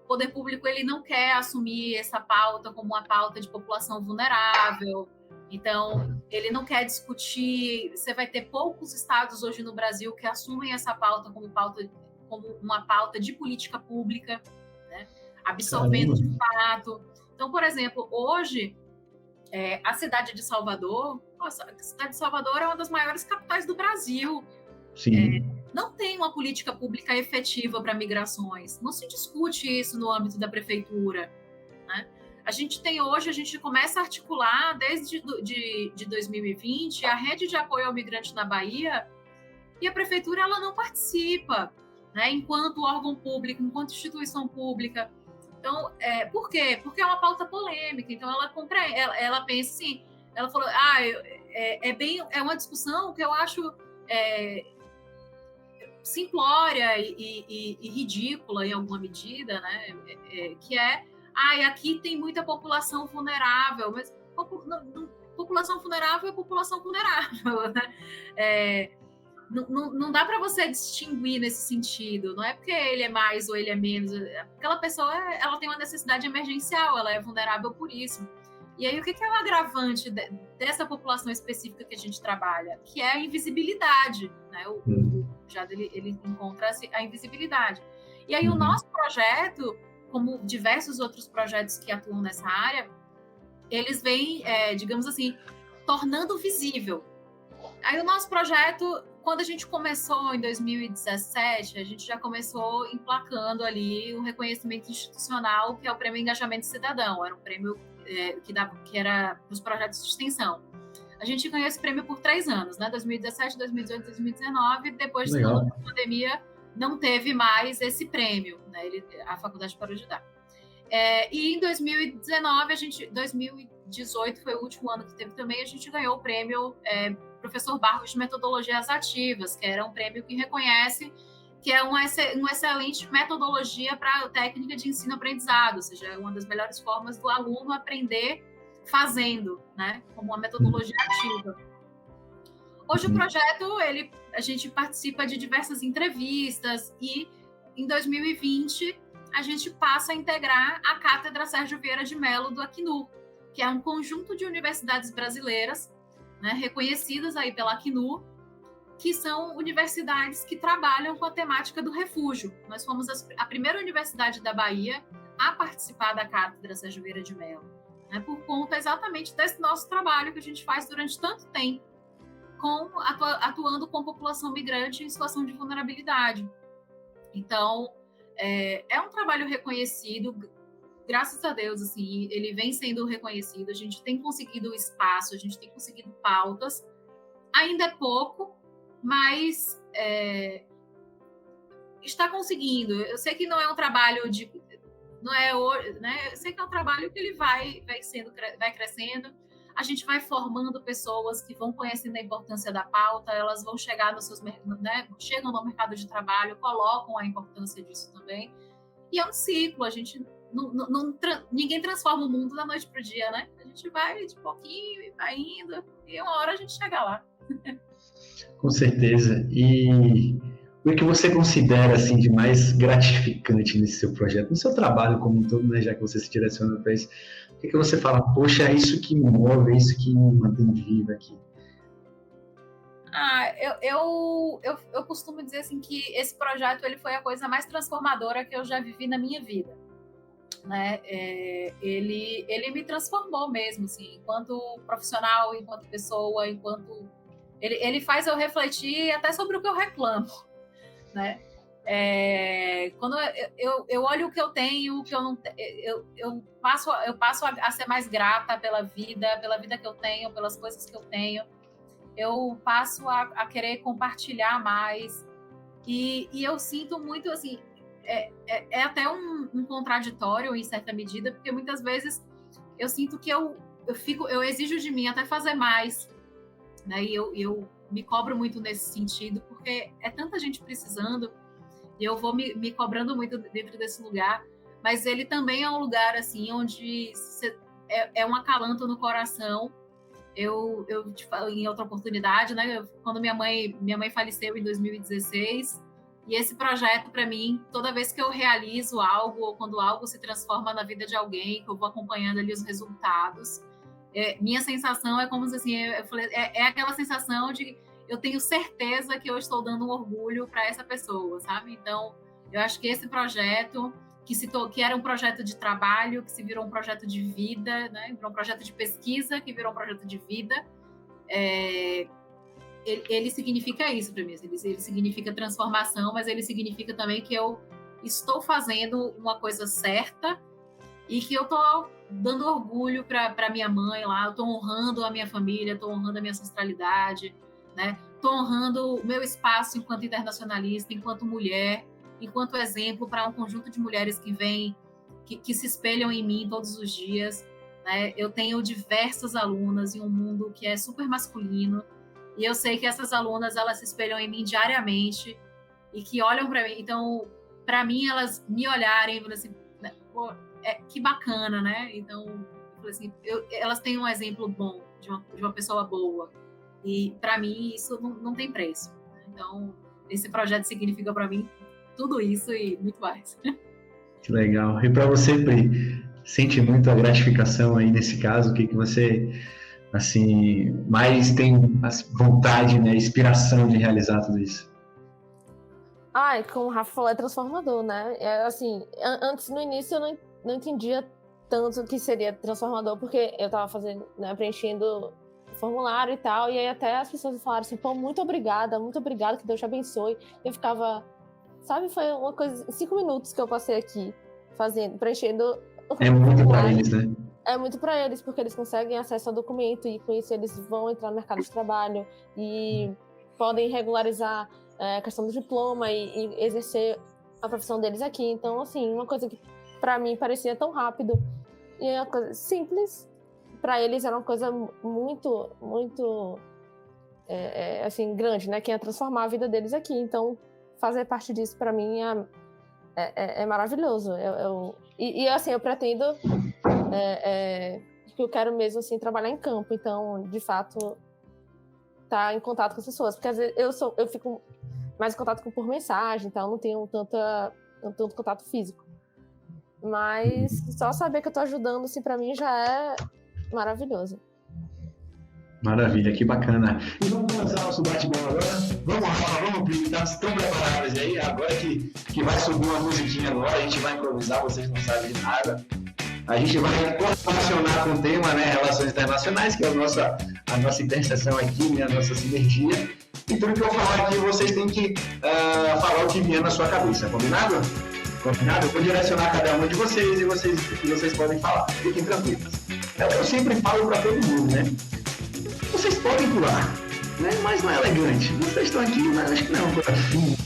o poder público ele não quer assumir essa pauta como uma pauta de população vulnerável. Então, ele não quer discutir. Você vai ter poucos estados hoje no Brasil que assumem essa pauta como uma pauta de política pública, né? Absorvendo de fato. Então, por exemplo, hoje, a cidade de Salvador, a cidade de Salvador é uma das maiores capitais do Brasil. Sim. Não tem uma política pública efetiva para migrações. Não se discute isso no âmbito da prefeitura, né? A gente começa a articular desde de 2020 a rede de apoio ao migrante na Bahia, e a prefeitura ela não participa, né, enquanto órgão público, enquanto instituição pública. Então, por quê? Porque é uma pauta polêmica. Então, ela pensa assim, ela falou, é uma discussão que eu acho simplória e ridícula em alguma medida, né? Que aqui tem muita população vulnerável, mas população vulnerável é população vulnerável, né? não dá para você distinguir nesse sentido. Não é porque ele é mais ou ele é menos. Aquela pessoa, ela tem uma necessidade emergencial, ela é vulnerável por isso. E aí, o que é o agravante dessa população específica que a gente trabalha? Que é a invisibilidade, né? O Jado, ele encontra a invisibilidade. E aí, o nosso projeto, como diversos outros projetos que atuam nessa área, eles vêm, digamos assim, tornando visível. Aí, o nosso projeto, quando a gente começou em 2017, a gente já começou emplacando ali um reconhecimento institucional, que é o Prêmio Engajamento Cidadão. Era um prêmio que era dos projetos de extensão. A gente ganhou esse prêmio por 3 anos, né? 2017, 2018, 2019. Depois da pandemia, não teve mais esse prêmio, né? A faculdade parou de dar. E em 2019, 2018 foi o último ano que teve também, a gente ganhou o prêmio Professor Barros de Metodologias Ativas, que era um prêmio que reconhece que é uma excelente metodologia para a técnica de ensino-aprendizado, ou seja, é uma das melhores formas do aluno aprender fazendo, né, como uma metodologia ativa. Hoje o projeto, a gente participa de diversas entrevistas e em 2020 a gente passa a integrar a Cátedra Sérgio Vieira de Mello do Acnur, que é um conjunto de universidades brasileiras, né, reconhecidas aí pela Acnur, que são universidades que trabalham com a temática do refúgio. Nós fomos a primeira universidade da Bahia a participar da Cátedra Sérgio Vieira de Mello, né, por conta exatamente desse nosso trabalho que a gente faz durante tanto tempo, atuando com população migrante em situação de vulnerabilidade. Então, é um trabalho reconhecido, graças a Deus, assim, ele vem sendo reconhecido, a gente tem conseguido espaço, a gente tem conseguido pautas, ainda é pouco, mas está conseguindo. Eu sei que não é um trabalho né? Eu sei que é um trabalho que ele vai crescendo. A gente vai formando pessoas que vão conhecendo a importância da pauta, elas vão chegar chegam no mercado de trabalho, colocam a importância disso também. E é um ciclo, a gente ninguém transforma o mundo da noite para o dia, né? A gente vai de pouquinho, vai indo, e uma hora a gente chega lá. Com certeza. E o que você considera assim de mais gratificante nesse seu projeto, no seu trabalho como um todo, né, já que você se direciona para isso? O que você fala, poxa, é isso que me move, é isso que me mantém viva aqui? Eu costumo dizer assim que esse projeto ele foi a coisa mais transformadora que eu já vivi na minha vida, né? Ele me transformou mesmo, assim, enquanto profissional, enquanto pessoa, ele faz eu refletir até sobre o que eu reclamo, né? Quando eu olho o que eu tenho, o que eu não eu passo a ser mais grata pela vida que eu tenho, pelas coisas que eu tenho. Eu passo a querer compartilhar mais e eu sinto muito assim, é até um contraditório em certa medida, porque muitas vezes eu sinto que eu exijo de mim até fazer mais, né? E eu me cobro muito nesse sentido, porque é tanta gente precisando e eu vou me cobrando muito dentro desse lugar, mas ele também é um lugar assim onde é um acalanto no coração. Eu te falo em outra oportunidade, né? Quando minha mãe faleceu em 2016, e esse projeto, para mim, toda vez que eu realizo algo, ou quando algo se transforma na vida de alguém, que eu vou acompanhando ali os resultados, minha sensação é como se, assim, eu falei, aquela sensação de eu tenho certeza que eu estou dando um orgulho para essa pessoa, sabe? Então, eu acho que esse projeto, que era um projeto de trabalho, que se virou um projeto de vida, né? Virou um projeto de pesquisa, que virou um projeto de vida, ele significa isso para mim. Ele significa transformação, mas ele significa também que eu estou fazendo uma coisa certa e que eu estou dando orgulho para minha mãe lá, eu estou honrando a minha família, estou honrando a minha ancestralidade, né? Estou honrando o meu espaço enquanto internacionalista, enquanto mulher, enquanto exemplo para um conjunto de mulheres que se espelham em mim todos os dias, né? Eu tenho diversas alunas em um mundo que é super masculino, e eu sei que essas alunas, elas se espelham em mim diariamente e que olham para mim. Então, para mim, elas me olharem e falam assim, pô, que bacana, né? Então, eu falei assim, elas têm um exemplo bom de uma pessoa boa. E, para mim, isso não tem preço, né? Então, esse projeto significa para mim tudo isso e muito mais. Que legal. E para você, Pri, sente muito a gratificação aí nesse caso? O que você, assim, mais tem vontade, né, inspiração de realizar tudo isso? Como o Rafa falou, é transformador, né? Assim, antes, no início, eu não entendia tanto o que seria transformador, porque eu tava fazendo, né, preenchendo formulário e tal, e aí até as pessoas falaram assim, pô, muito obrigada, que Deus te abençoe. Eu ficava, sabe, foi uma coisa, 5 minutos que eu passei aqui preenchendo. É muito para eles, né? É muito para eles, porque eles conseguem acesso ao documento e com isso eles vão entrar no mercado de trabalho e podem regularizar a questão do diploma e exercer a profissão deles aqui. Então, assim, uma coisa que para mim parecia tão rápido e é uma coisa simples, para eles era uma coisa muito, muito assim, grande, né? Que ia transformar a vida deles aqui. Então, fazer parte disso para mim é maravilhoso. Assim, eu pretendo que eu quero mesmo assim trabalhar em campo. Então, de fato, estar em contato com as pessoas, porque às vezes eu fico mais em contato por mensagem, então não tenho tanto contato físico. Mas só saber que eu tô ajudando, assim, para mim já é maravilhoso. Maravilha, que bacana. E vamos começar nosso bate-bola agora? Vamos lá, vamos, estão preparados aí? Agora que vai subir uma musiquinha agora, a gente vai improvisar, vocês não sabem de nada. A gente vai correlacionar com o tema, né, Relações Internacionais, que é a nossa interseção aqui, né, a nossa sinergia. E tudo que eu falar aqui, vocês têm que falar o que vier na sua cabeça, combinado? Combinado? Eu vou direcionar cada um de vocês e vocês podem falar. Fiquem tranquilos. É o que eu sempre falo para todo mundo, né? Vocês podem pular, né? Mas não é elegante. Vocês estão aqui, mas acho que não é uma coisa fina.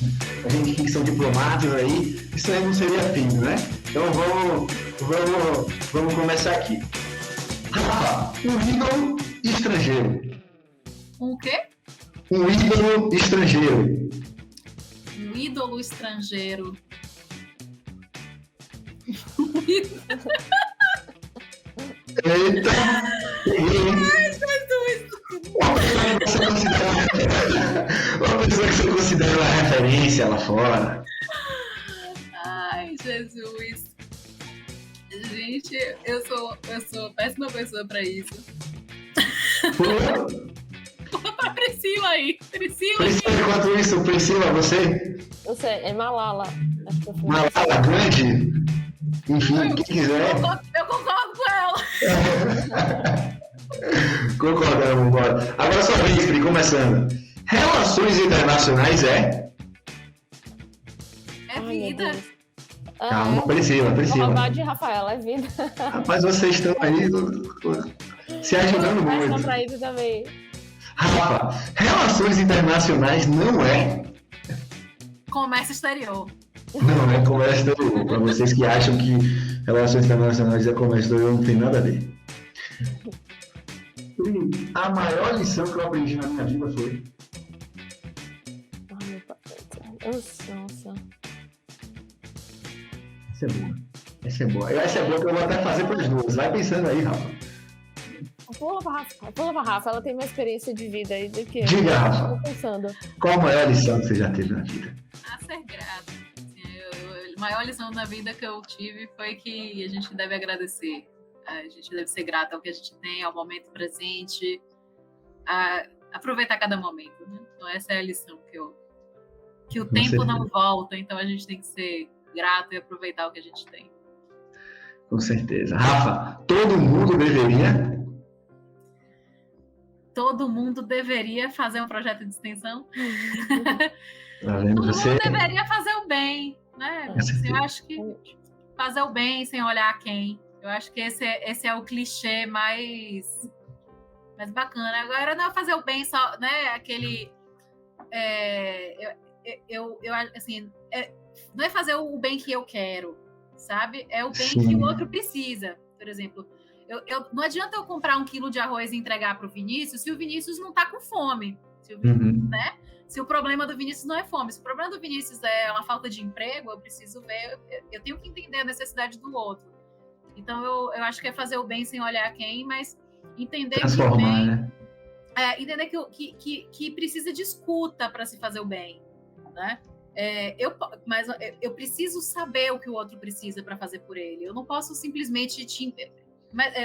A gente que são diplomatas aí, isso aí não seria fino, né? Então vamos começar aqui. Um ídolo estrangeiro. Um quê? Um ídolo estrangeiro. Um ídolo estrangeiro. Eita! Uma pessoa que você considera uma referência lá fora. Ai, Jesus. Gente, eu sou péssima pessoa pra isso. Pra Priscila aí. Priscila, enquanto isso, Priscila, você? Eu sei, é Malala. Malala grande? Enfim, quem quiser. Eu concordo com ela. Concordamos, bora. Agora sua vez, Pri, começando. Relações internacionais é vida. Calma, Priscila. Robade e Rafaela, é vida. Rapaz, vocês estão aí se ajudando muito. Pra isso também. Rafa, relações internacionais não é comércio exterior. Não é comércio exterior. Para vocês que acham que relações internacionais é comércio exterior, não tem nada a ver. A maior lição que eu aprendi na minha vida foi... Ai, meu pai. Nossa. Essa é boa que eu vou até fazer para as duas. Vai pensando aí, Rafa. Pula pra Rafa. Ela tem uma experiência de vida aí do que Diga, eu. Rafa. Tô pensando. Qual a maior lição que você já teve na vida? A ser grata. A maior lição na vida que eu tive foi que a gente deve agradecer. A gente deve ser grata ao que a gente tem, ao momento presente, aproveitar cada momento, né? Então essa é a lição que o tempo não volta, então a gente tem que ser grato e aproveitar o que a gente tem. Com certeza. Rafa, todo mundo deveria fazer um projeto de extensão. Tá vendo? Todo mundo deveria fazer o bem, né? Assim, eu acho que fazer o bem sem olhar a quem. Eu acho que esse é o clichê mais bacana. Agora não é fazer o bem só, né? Aquele... assim, não é fazer o bem que eu quero, sabe? É o bem que o outro precisa. Por exemplo, não adianta eu comprar 1 quilo de arroz e entregar para o Vinícius se o Vinícius não está com fome, né? Se o problema do Vinícius não é fome, se o problema do Vinícius é uma falta de emprego, eu preciso ver, eu tenho que entender a necessidade do outro. Então, eu acho que é fazer o bem sem olhar quem, mas entender que o bem... né? entender que precisa de escuta para se fazer o bem, né? Mas eu preciso saber o que o outro precisa para fazer por ele. Eu não posso simplesmente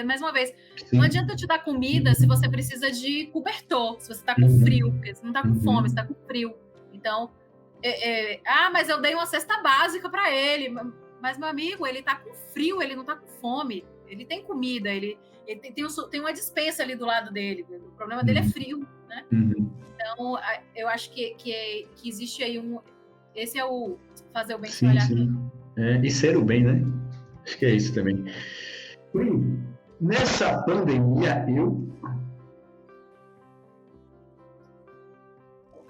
mais uma vez, não adianta eu te dar comida se você precisa de cobertor, se você está com frio, porque você não está com fome, você está com frio. Então, mas eu dei uma cesta básica para ele. Mas, meu amigo, ele está com frio, ele não está com fome. Ele tem comida, ele tem uma despensa ali do lado dele. O problema dele é frio, né? Então, eu acho que existe aí esse é o fazer o bem sem olhar. E ser o bem, né? Acho que é isso também. Nessa pandemia, eu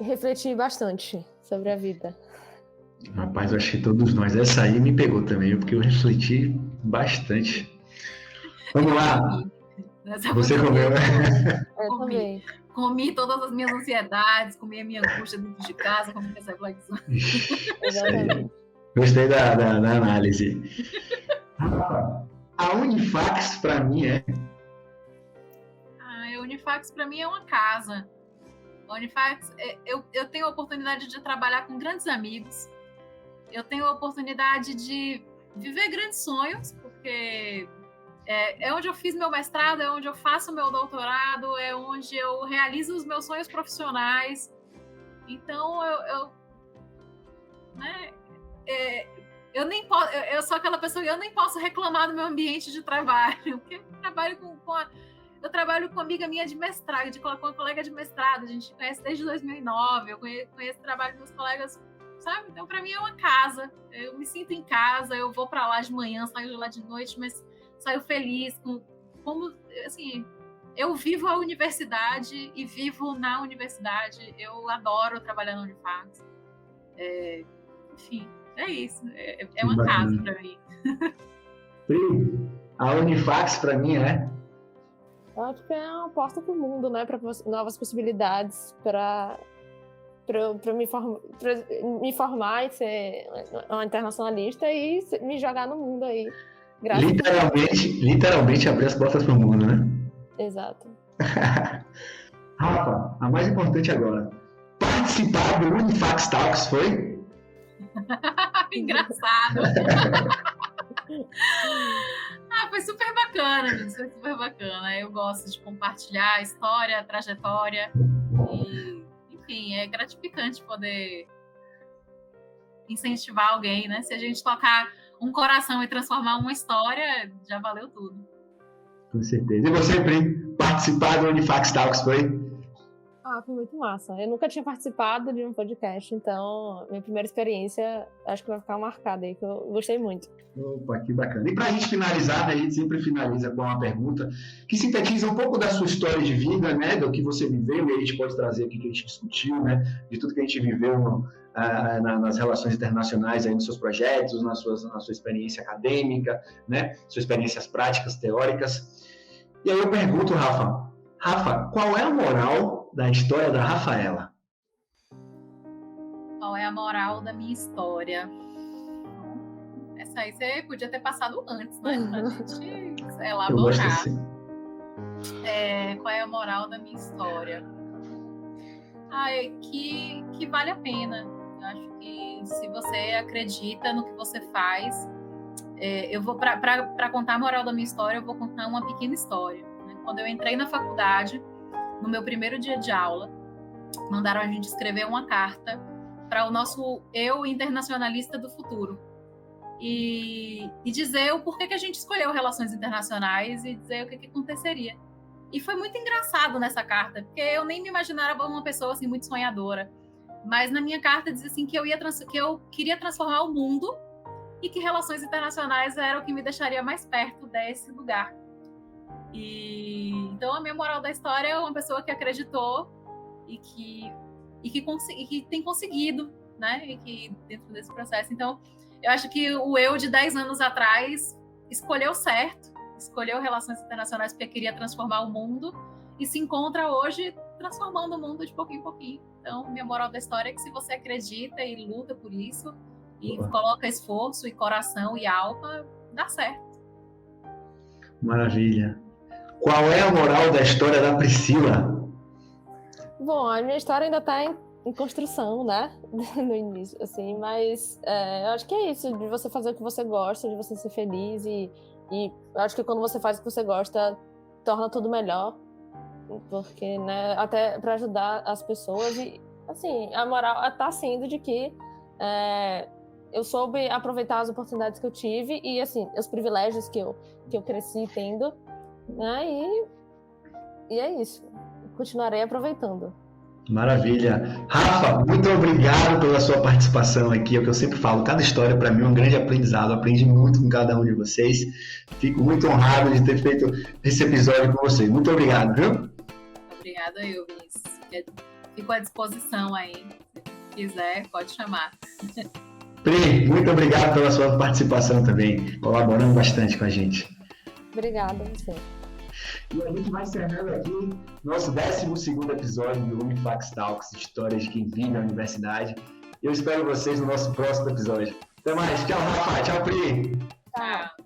refleti bastante sobre a vida. Rapaz, eu acho que todos nós. Essa aí me pegou também, porque eu refleti bastante. Vamos lá. Você comeu, né? Eu também. Comi todas as minhas ansiedades, comi a minha angústia dentro de casa, comi essa reflexão. Exatamente. Gostei da análise. A Unifax, para mim, a Unifax, para mim, é uma casa. A Unifax, eu tenho a oportunidade de trabalhar com grandes amigos. Eu tenho a oportunidade de viver grandes sonhos, porque é onde eu fiz meu mestrado, é onde eu faço meu doutorado, é onde eu realizo os meus sonhos profissionais. Então, eu sou aquela pessoa que eu nem posso reclamar do meu ambiente de trabalho, porque eu trabalho com uma amiga minha de mestrado, com uma colega de mestrado, a gente conhece desde 2009, eu conheço o trabalho dos meus colegas, sabe? Então, para mim, é uma casa, eu me sinto em casa, eu vou para lá de manhã, saio de lá de noite, mas saio feliz, assim, eu vivo a universidade e vivo na universidade, eu adoro trabalhar na Unifax, enfim, é isso, é uma casa para mim. A Unifax, para mim, eu acho que é uma porta para o mundo, né? Para novas possibilidades, para me formar e ser uma internacionalista e me jogar no mundo aí. Literalmente abrir as portas para o mundo, né? Exato. Rafa, a mais importante agora. Participar do Unifax Talks foi? Engraçado. Foi super bacana, gente. Foi super bacana. Eu gosto de compartilhar a história, a trajetória. E, enfim, é gratificante poder incentivar alguém, né? Se a gente tocar um coração e transformar uma história, já valeu tudo. Com certeza. E você, Pri, participar do Unifax Talks foi? Foi muito massa. Eu nunca tinha participado de um podcast, então minha primeira experiência acho que vai ficar marcada aí, que eu gostei muito. Opa, que bacana. E para a gente finalizar, né, a gente sempre finaliza com uma pergunta que sintetiza um pouco da sua história de vida, né, do que você viveu, e a gente pode trazer aqui que a gente discutiu, né, de tudo que a gente viveu nas relações internacionais, aí nos seus projetos, na sua experiência acadêmica, né, suas experiências práticas, teóricas. E aí eu pergunto, Rafa, qual é a moral da história da Rafaela? Qual é a moral da minha história? Essa aí você podia ter passado antes, né? Pra gente elaborar. Eu gosto assim. Qual é a moral da minha história? Que vale a pena. Eu acho que se você acredita no que você faz, eu vou para contar a moral da minha história, eu vou contar uma pequena história. Né? Quando eu entrei na faculdade, no meu primeiro dia de aula, mandaram a gente escrever uma carta para o nosso eu internacionalista do futuro. E dizer o porquê que a gente escolheu relações internacionais e dizer o que aconteceria. E foi muito engraçado nessa carta, porque eu nem me imaginava uma pessoa assim muito sonhadora. Mas na minha carta dizia assim que eu queria transformar o mundo e que relações internacionais era o que me deixaria mais perto desse lugar. Então a minha moral da história é uma pessoa que acreditou e que tem conseguido, né? E que dentro desse processo. Então eu acho que o eu de 10 anos atrás escolheu certo, escolheu relações internacionais porque queria transformar o mundo e se encontra hoje transformando o mundo de pouquinho em pouquinho. Então, minha moral da história é que se você acredita e luta por isso e coloca esforço e coração e alma, dá certo. Maravilha. Qual é a moral da história da Priscila? Bom, a minha história ainda está em construção, né? No início, assim, mas eu acho que é isso, de você fazer o que você gosta, de você ser feliz e eu acho que quando você faz o que você gosta, torna tudo melhor, porque, né, até para ajudar as pessoas e, assim, a moral está sendo de que eu soube aproveitar as oportunidades que eu tive e, assim, os privilégios que eu cresci tendo, né? E é isso. Continuarei aproveitando. Maravilha. Rafa, muito obrigado pela sua participação aqui. É o que eu sempre falo, cada história para mim é um grande aprendizado. Aprendi muito com cada um de vocês. Fico muito honrado de ter feito esse episódio com vocês. Muito obrigado, viu? Obrigada, eu, Vinícius. Fico à disposição aí. Se quiser, pode chamar. Pri, muito obrigado pela sua participação também, colaborando bastante com a gente. Obrigada a você. E a gente vai encerrando aqui nosso 12º episódio do Unifax Talks, histórias de quem vive a universidade. Eu espero vocês no nosso próximo episódio. Até mais. Tchau, Rafa. Tchau, Pri. Tchau.